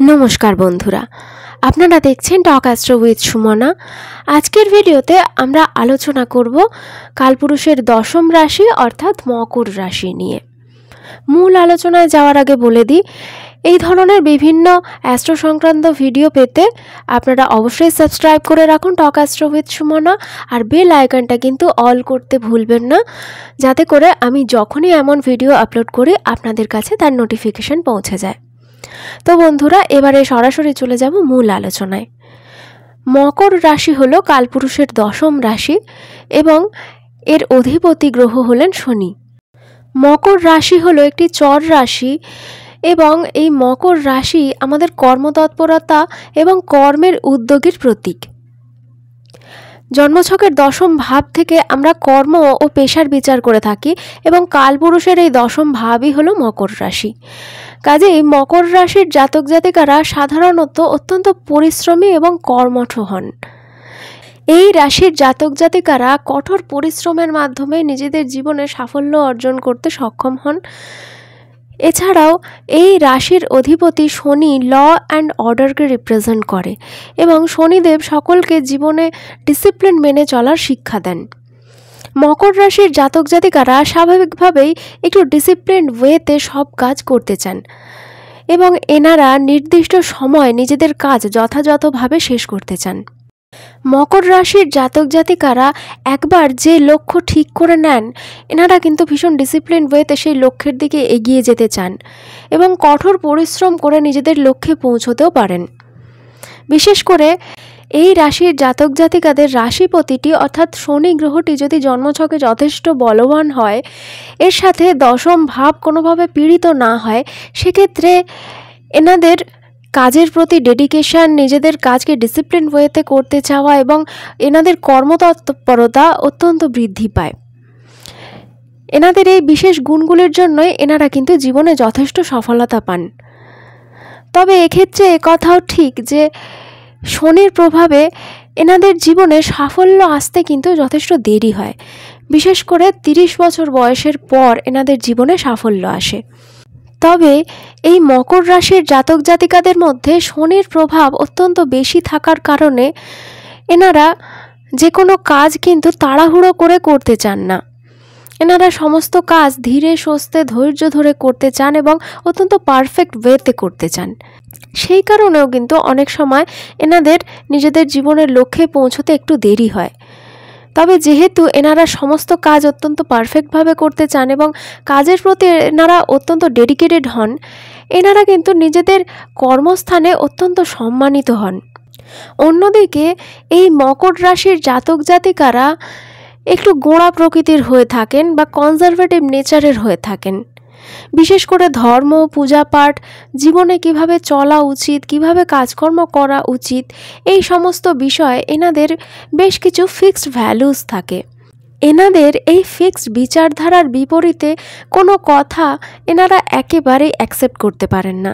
নমস্কার বন্ধুরা, আপনারা দেখছেন টক অ্যাস্ট্রো উইথ সুমনা। আজকের ভিডিওতে আমরা আলোচনা করব কালপুরুষের দশম রাশি অর্থাৎ মকর রাশি নিয়ে। মূল আলোচনায় যাওয়ার আগে বলে দিই, এই ধরনের বিভিন্ন অ্যাস্ট্রো সংক্রান্ত ভিডিও পেতে আপনারা অবশ্যই সাবস্ক্রাইব করে রাখুন টক অ্যাস্ট্রো উইথ সুমনা, আর বেল আইকনটা কিন্তু অল করতে ভুলবেন না, যাতে করে আমি যখনই এমন ভিডিও আপলোড করি আপনাদের কাছে তার নোটিফিকেশন পৌঁছে যায়। তো বন্ধুরা, এবারে সরাসরি চলে যাব মূল আলোচনায়। মকর রাশি হলো কালপুরুষের দশম রাশি এবং এর অধিপতি গ্রহ হলেন শনি। মকর রাশি হলো একটি চর রাশি এবং এই মকর রাশি আমাদের কর্মতৎপরতা এবং কর্মের উদ্যোগের প্রতীক। জন্মছকের দশম ভাব থেকে আমরা কর্ম ও পেশার বিচার করে থাকি এবং কালপুরুষের এই দশম ভাবই হলো মকর রাশি। কাজেই মকর রাশির জাতক জাতিকারা সাধারণত অত্যন্ত পরিশ্রমী এবং কর্মঠ হন। এই রাশির জাতক জাতিকারা কঠোর পরিশ্রমের মাধ্যমে নিজেদের জীবনে সাফল্য অর্জন করতে সক্ষম হন। এছাড়াও এই রাশির অধিপতি শনি ল অ্যান্ড অর্ডারকে রিপ্রেজেন্ট করে এবং শনিদেব সকলকে জীবনে ডিসিপ্লিন মেনে চলার শিক্ষা দেন। মকর রাশির জাতক জাতিকারা স্বাভাবিকভাবেই একটু ডিসিপ্লিনড ওয়েতে সব কাজ করতে চান এবং এনারা নির্দিষ্ট সময় নিজেদের কাজ যথাযথভাবে শেষ করতে চান। মকর রাশির জাতক জাতিকারা একবার যে লক্ষ্য ঠিক করে নেন, এনারা কিন্তু ভীষণ ডিসিপ্লিন ওয়েতে সেই লক্ষ্যের দিকে এগিয়ে যেতে চান এবং কঠোর পরিশ্রম করে নিজেদের লক্ষ্যে পৌঁছতেও পারেন। বিশেষ করে এই রাশির জাতক জাতিকাদের রাশিপতিটি অর্থাৎ শনি গ্রহটি যদি জন্মছকে যথেষ্ট বলবান হয়, এর সাথে দশম ভাব কোনোভাবে পীড়িত না হয়, সেক্ষেত্রে এনাদের কাজের প্রতি ডেডিকেশন, নিজেদের কাজকে ডিসিপ্লিন ওয়েতে করতে চাওয়া এবং এনাদের কর্মতৎপরতা অত্যন্ত বৃদ্ধি পায়। এনাদের এই বিশেষ গুণগুলির জন্যই এনারা কিন্তু জীবনে যথেষ্ট সফলতা পান। তবে এক্ষেত্রে একথাও ঠিক যে শনির প্রভাবে এনাদের জীবনে সাফল্য আসতে কিন্তু যথেষ্ট দেরি হয়। বিশেষ করে 30 বছর বয়সের পর এনাদের জীবনে সাফল্য আসে। তবে এই মকর রাশির জাতক জাতিকাদের মধ্যে শনির প্রভাব অত্যন্ত বেশি থাকার কারণে এনারা যে কোনো কাজ কিন্তু তাড়াহুড়ো করে করতে চান না। এনারা সমস্ত কাজ ধীরে সুস্থে ধৈর্য ধরে করতে চান এবং অত্যন্ত পারফেক্ট ওয়েতে করতে চান। সেই কারণেও কিন্তু অনেক সময় এনাদের নিজেদের জীবনের লক্ষ্যে পৌঁছতে একটু দেরি হয়। তবে যেহেতু এনারা সমস্ত কাজ অত্যন্ত পারফেক্টভাবে করতে চান এবং কাজের প্রতি এনারা অত্যন্ত ডেডিকেটেড হন, এনারা কিন্তু নিজেদের কর্মস্থানে অত্যন্ত সম্মানিত হন। অন্যদিকে এই মকর রাশির জাতক জাতিকারা একটু গোঁড়া প্রকৃতির হয়ে থাকেন বা কনজারভেটিভ নেচারের হয়ে থাকেন। বিশেষ করে ধর্ম, পূজা পাঠ, জীবনে কিভাবে চলা উচিত, কিভাবে কাজকর্ম করা উচিত, এই সমস্ত বিষয়ে এনাদের বেশ কিছু ফিক্সড ভ্যালুস থাকে। এনাদের এই ফিক্সড বিচারধারার বিপরীতে কোনো কথা এনারা একেবারেই অ্যাকসেপ্ট করতে পারেন না।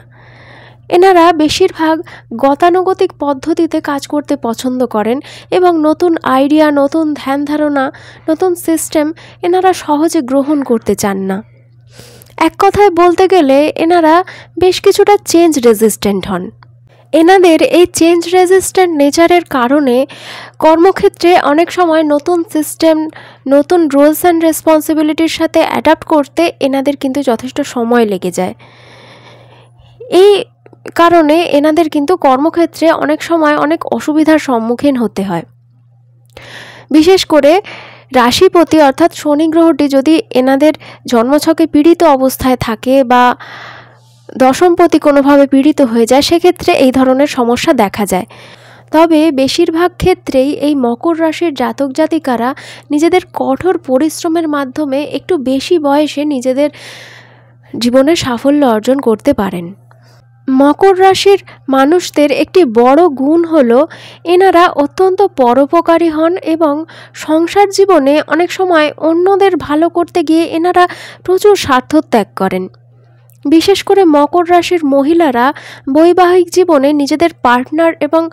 এনারা বেশিরভাগ গতানুগতিক পদ্ধতিতে কাজ করতে পছন্দ করেন এবং নতুন আইডিয়া, নতুন ধ্যান ধারণা, নতুন সিস্টেম এনারা সহজে গ্রহণ করতে চান না। এক কথায় বলতে গেলে এনারা বেশ কিছুটা চেঞ্জ রেজিস্ট্যান্ট হন। এনাদের এই চেঞ্জ রেজিস্ট্যান্ট নেচারের কারণে কর্মক্ষেত্রে অনেক সময় নতুন সিস্টেম, নতুন রোলস অ্যান্ড রেসপন্সিবিলিটির সাথে অ্যাডাপ্ট করতে এনাদের কিন্তু যথেষ্ট সময় লেগে যায়। এই কারণে এনাদের কিন্তু কর্মক্ষেত্রে অনেক সময় অনেক অসুবিধার সম্মুখীন হতে হয়। বিশেষ করে রাশিপতি অর্থাৎ শনি গ্রহটি যদি এনাদের জন্মছকে পীড়িত অবস্থায় থাকে বা দশমপতি কোনোভাবে পীড়িত হয়ে যায়, সেক্ষেত্রে এই ধরনের সমস্যা দেখা যায়। তবে বেশিরভাগ ক্ষেত্রেই এই মকর রাশির জাতক জাতিকারা নিজেদের কঠোর পরিশ্রমের মাধ্যমে একটু বেশি বয়সে নিজেদের জীবনে সাফল্য অর্জন করতে পারেন। মকর রাশির মানুষদের একটি বড় গুণ হলো এনারা অত্যন্ত পরোপকারী হন এবং সংসার জীবনে অনেক সময় অন্যদের ভালো করতে গিয়ে এনারা প্রচুর স্বার্থত্যাগ করেন। বিশেষ করে মকর রাশির মহিলারা বৈবাহিক জীবনে নিজেদের পার্টনার এবং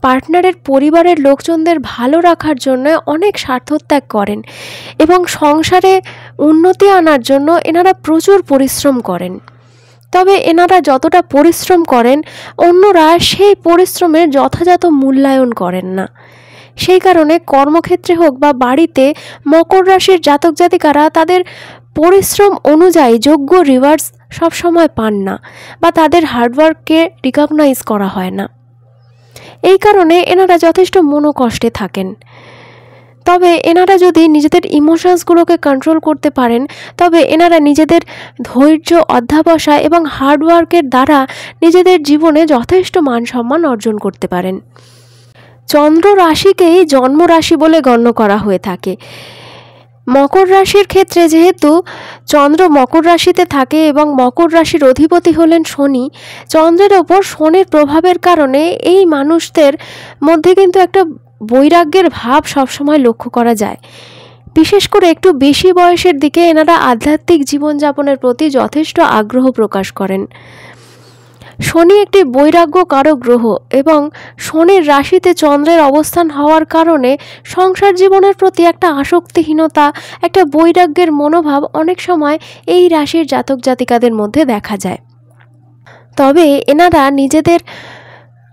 পার্টনারের পরিবারের লোকজনদের ভালো রাখার জন্য অনেক স্বার্থত্যাগ করেন এবং সংসারে উন্নতি আনার জন্য এনারা প্রচুর পরিশ্রম করেন। তবে এনারা যতটা পরিশ্রম করেন অন্যরা সেই পরিশ্রমের যথাযথ মূল্যায়ন করেন না। সেই কারণে কর্মক্ষেত্রে হোক বা বাড়িতে মকর রাশির জাতক জাতিকারা তাদের পরিশ্রম অনুযায়ী যোগ্য রিওয়ার্ডস সবসময় পান না বা তাদের হার্ডওয়ার্ককে রিকগনাইজ করা হয় না। এই কারণে এনারা যথেষ্ট মনোকষ্টে থাকেন। তবে এনারা যদি নিজেদের ইমোশনসগুলোকে কন্ট্রোল করতে পারেন তবে এনারা নিজেদের ধৈর্য, অধ্যবসায় এবং হার্ডওয়ার্কের দ্বারা নিজেদের জীবনে যথেষ্ট মান সম্মান অর্জন করতে পারেন। চন্দ্র রাশিকেই জন্ম রাশি বলে গণ্য করা হয়ে থাকে। মকর রাশির ক্ষেত্রে যেহেতু চন্দ্র মকর রাশিতে থাকে এবং মকর রাশির অধিপতি হলেন শনি, চন্দ্রের ওপর শনির প্রভাবের কারণে এই মানুষদের মধ্যে কিন্তু একটা বৈরাগ্যের ভাব সবসময় লক্ষ্য করা যায়। বিশেষ করে একটু বেশি বয়সের দিকে এনারা আধ্যাত্মিক জীবনযাপনের প্রতি যথেষ্ট আগ্রহ প্রকাশ করেন। শনি একটি বৈরাগ্যকারক গ্রহ এবং শনির রাশিতে চন্দ্রের অবস্থান হওয়ার কারণে সংসার জীবনের প্রতি একটা আসক্তিহীনতা, একটা বৈরাগ্যের মনোভাব অনেক সময় এই রাশির জাতক জাতিকাদের মধ্যে দেখা যায়। তবে এনারা নিজেদের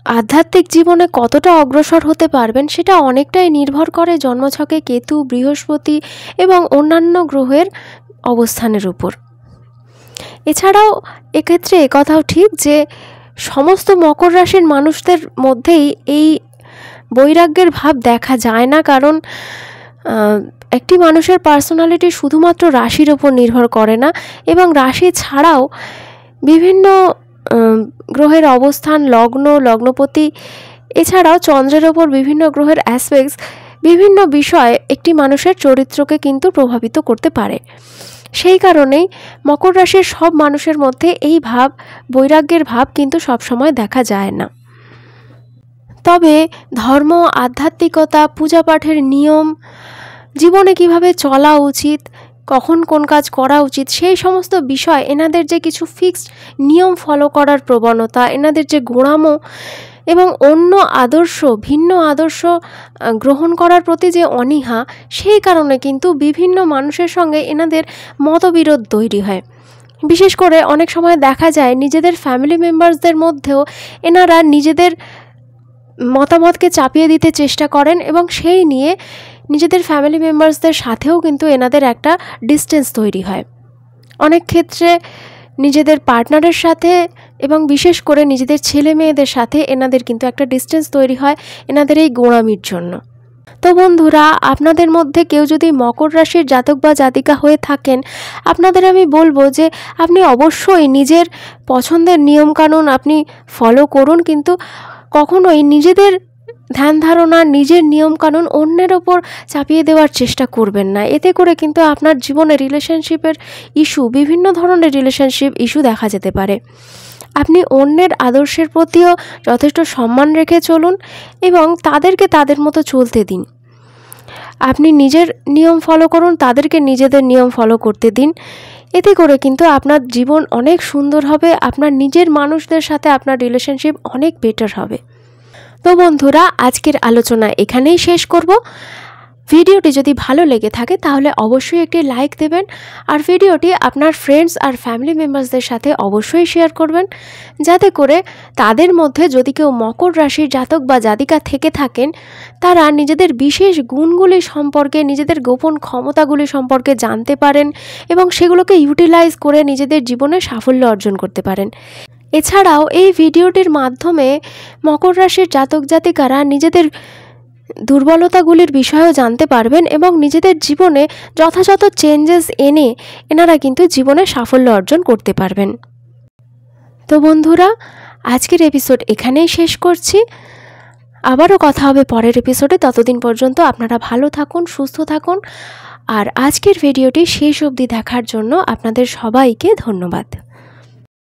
আধ্যাত্মিক জীবনে কতটা অগ্রসর হতে পারবেন সেটা অনেকটাই নির্ভর করে জন্মছকে কেতু, বৃহস্পতি এবং অন্যান্য গ্রহের অবস্থানের উপর। এছাড়াও এক্ষেত্রে একথাও ঠিক যে সমস্ত মকর রাশির মানুষদের মধ্যেই এই বৈরাগ্যের ভাব দেখা যায় না, কারণ একটি মানুষের পার্সোনালিটি শুধুমাত্র রাশির ওপর নির্ভর করে না এবং রাশি ছাড়াও বিভিন্ন গ্রহের অবস্থান, লগ্নপতি এছাড়াও চন্দ্রের ওপর বিভিন্ন গ্রহের অ্যাসপেক্টস বিভিন্ন বিষয় একটি মানুষের চরিত্রকে কিন্তু প্রভাবিত করতে পারে। সেই কারণেই মকর রাশির সব মানুষের মধ্যে এই ভাব, বৈরাগ্যের ভাব কিন্তু সবসময় দেখা যায় না। তবে ধর্ম, আধ্যাত্মিকতা, পূজা পাঠের নিয়ম, জীবনে কিভাবে চলা উচিত, কখন কোন কাজ করা উচিত, সেই সমস্ত বিষয় এনাদের যে কিছু ফিক্সড নিয়ম ফলো করার প্রবণতা, এনাদের যে গোঁড়ামো এবং অন্য আদর্শ, ভিন্ন আদর্শ গ্রহণ করার প্রতি যে অনীহা, সেই কারণে কিন্তু বিভিন্ন মানুষের সঙ্গে এনাদের মতবিরোধ তৈরি হয়। বিশেষ করে অনেক সময় দেখা যায় নিজেদের ফ্যামিলি মেম্বার্সদের মধ্যেও এনারা নিজেদের মতামতকে চাপিয়ে দিতে চেষ্টা করেন এবং সেই নিয়ে নিজেদের ফ্যামিলি মেম্বার্সদের সাথেও কিন্তু এনাদের একটা ডিস্টেন্স তৈরি হয়। অনেক ক্ষেত্রে নিজেদের পার্টনারের সাথে এবং বিশেষ করে নিজেদের ছেলে মেয়েদের সাথে এনাদের কিন্তু একটা ডিস্টেন্স তৈরি হয় এনাদের এই গোঁড়ামির জন্য। তো বন্ধুরা, আপনাদের মধ্যে কেউ যদি মকর রাশির জাতক বা জাতিকা হয়ে থাকেন, আপনাদের আমি বলবো যে আপনি অবশ্যই নিজের পছন্দের নিয়মকানুন আপনি ফলো করুন, কিন্তু কখনোই নিজেদের ধ্যান ধারণা, নিজের নিয়মকানুন অন্যের ওপর চাপিয়ে দেওয়ার চেষ্টা করবেন না। এতে করে কিন্তু আপনার জীবনে রিলেশনশিপের ইস্যু, বিভিন্ন ধরনের রিলেশনশিপ ইস্যু দেখা যেতে পারে। আপনি অন্যের আদর্শের প্রতিও যথেষ্ট সম্মান রেখে চলুন এবং তাদেরকে তাদের মতো চলতে দিন। আপনি নিজের নিয়ম ফলো করুন, তাদেরকে নিজেদের নিয়ম ফলো করতে দিন। এতে করে কিন্তু আপনার জীবন অনেক সুন্দর হবে, আপনার নিজের মানুষদের সাথে আপনার রিলেশনশিপ অনেক বেটার হবে। তো বন্ধুরা, আজকের আলোচনা এখানেই শেষ করব। ভিডিওটি যদি ভালো লেগে থাকে তাহলে অবশ্যই একটি লাইক দেবেন আর ভিডিওটি আপনার ফ্রেন্ডস আর ফ্যামিলি মেম্বার্সদের সাথে অবশ্যই শেয়ার করবেন, যাতে করে তাদের মধ্যে যদি কেউ মকর রাশির জাতক বা জাতিকা থেকে থাকেন তারা নিজেদের বিশেষ গুণগুলি সম্পর্কে, নিজেদের গোপন ক্ষমতাগুলি সম্পর্কে জানতে পারেন এবং সেগুলোকে ইউটিলাইজ করে নিজেদের জীবনে সাফল্য অর্জন করতে পারেন। এছাড়াও এই ভিডিওটির মাধ্যমে মকর রাশির জাতক জাতিকারা নিজেদের দুর্বলতাগুলির বিষয়েও জানতে পারবেন এবং নিজেদের জীবনে যথাযথ চেঞ্জেস এনে এনারা কিন্তু জীবনে সাফল্য অর্জন করতে পারবেন। তো বন্ধুরা, আজকের এপিসোড এখানেই শেষ করছি। আবারও কথা হবে পরের এপিসোডে। ততদিন পর্যন্ত আপনারা ভালো থাকুন, সুস্থ থাকুন আর আজকের ভিডিওটি শেষ অবধি দেখার জন্য আপনাদের সবাইকে ধন্যবাদ।